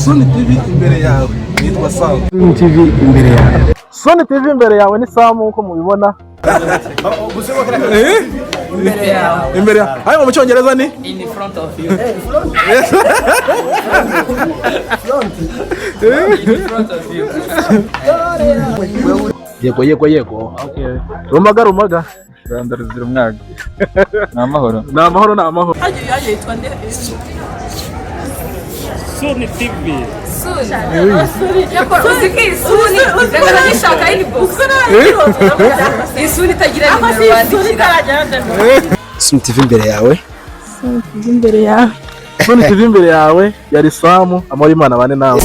Sony TV imbere yawe nitwa Sam. Sony TV imbere yawe. Sony TV imbere yawe ni Sam uko mubibona. Imbere yawe. Imbere yawe. Hayo mu cyongereza ni in front of you. In front of you. Yego. Okay. Rumaga. Rwanda ruzira umwaga. Namahoro. Haje yitwa nde? Sony TV. Sony. Yako uziki Sony. Ndakana nishaka ili box. Sony tagira nimero bandikira. Sony TV imbere yawe. Sony TV imbere yawe. Sony TV imbere yawe yari Sam amara Imana bane nawe.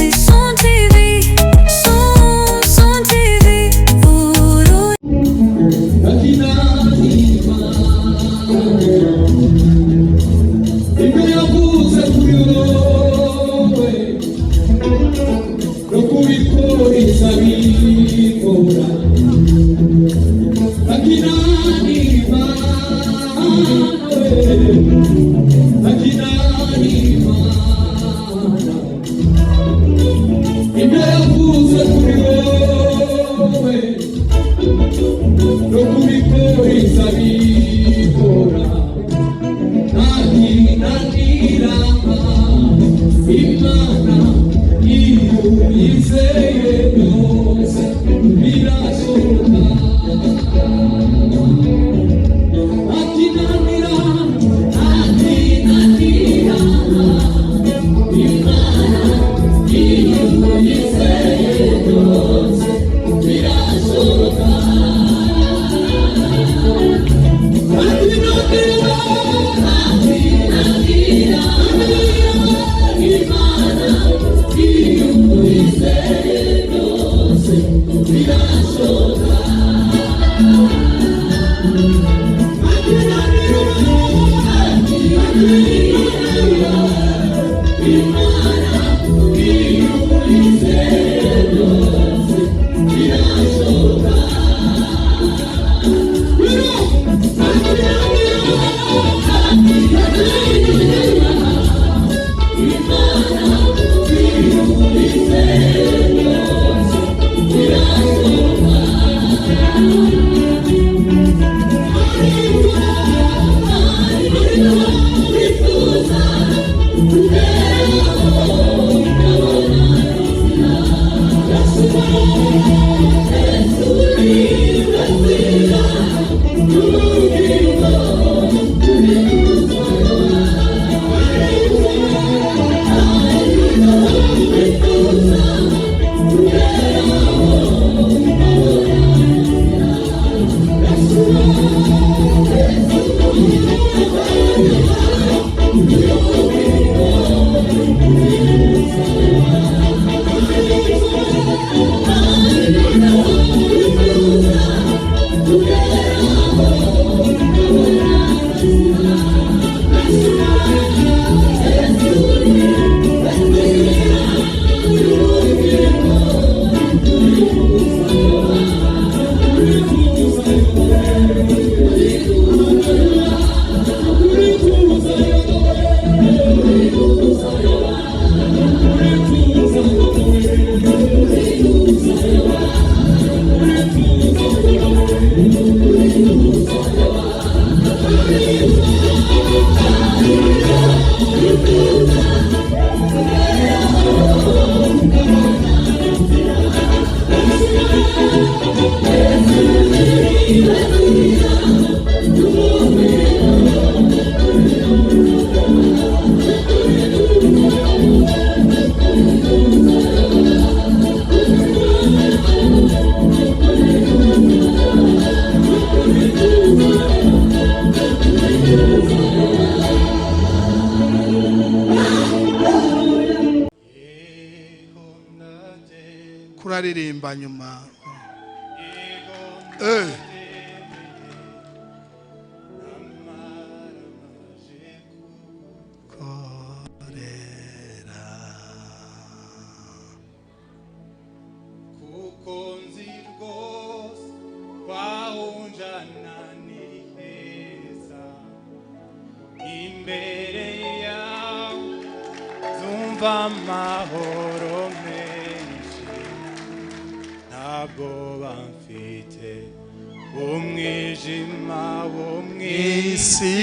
uraririmba nyuma. Amahoro menshi ntabwo bamfite umwijima wo mwisi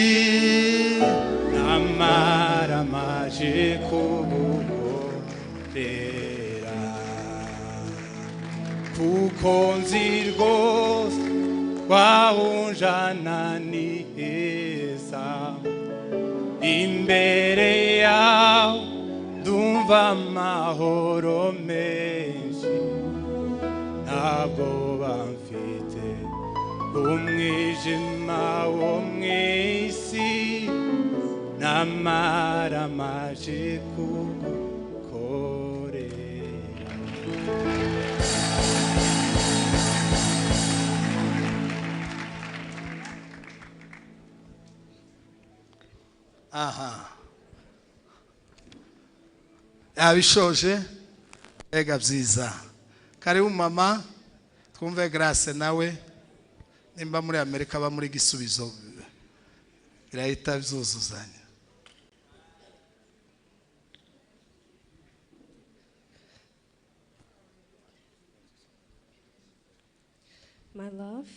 namara maje kubukorera kuko nzi rwose twahunjana ni heza imbere yawe ndumva amahoro menshi ntabwo bamfite umwijima wo mwisi namara maje kugukorera. Aha. Abishoje ega byiza. Karibu mama twumve Grace nawe nimba muri Amerika ba muri gisubizo birahita byuzuzanya. My love,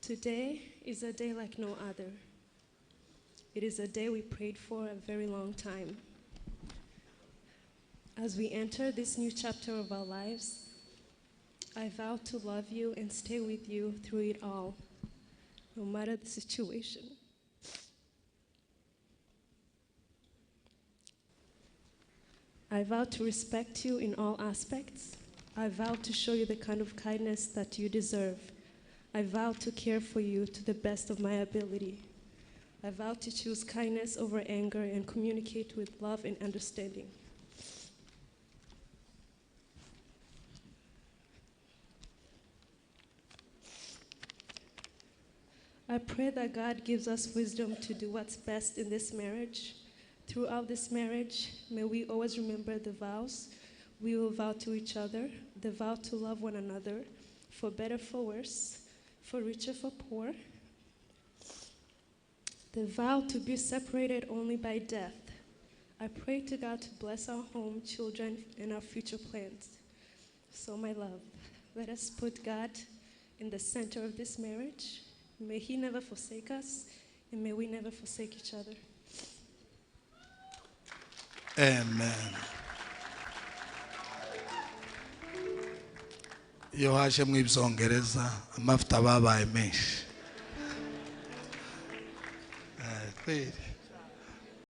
today is a day like no other. It is a day we prayed for a very long time. As we enter this new chapter of our lives, I vow to love you and stay with you through it all, no matter the situation. I vow to respect you in all aspects. I vow to show you the kind of kindness that you deserve. I vow to care for you to the best of my ability. I vow to choose kindness over anger and communicate with love and understanding. I pray that God gives us wisdom to do what's best in this marriage. Throughout this marriage, may we always remember the vows we will vow to each other, the vow to love one another, for better, for worse, for richer, for poor, the vow to be separated only by death. I pray to God to bless our home, children, and our future plans. So, my love, let us put God in the center of this marriage. May He never forsake us, and may we never forsake each other. Amen. Iyo haje mu ibyongereza amavuta babaye menshi. Kweli.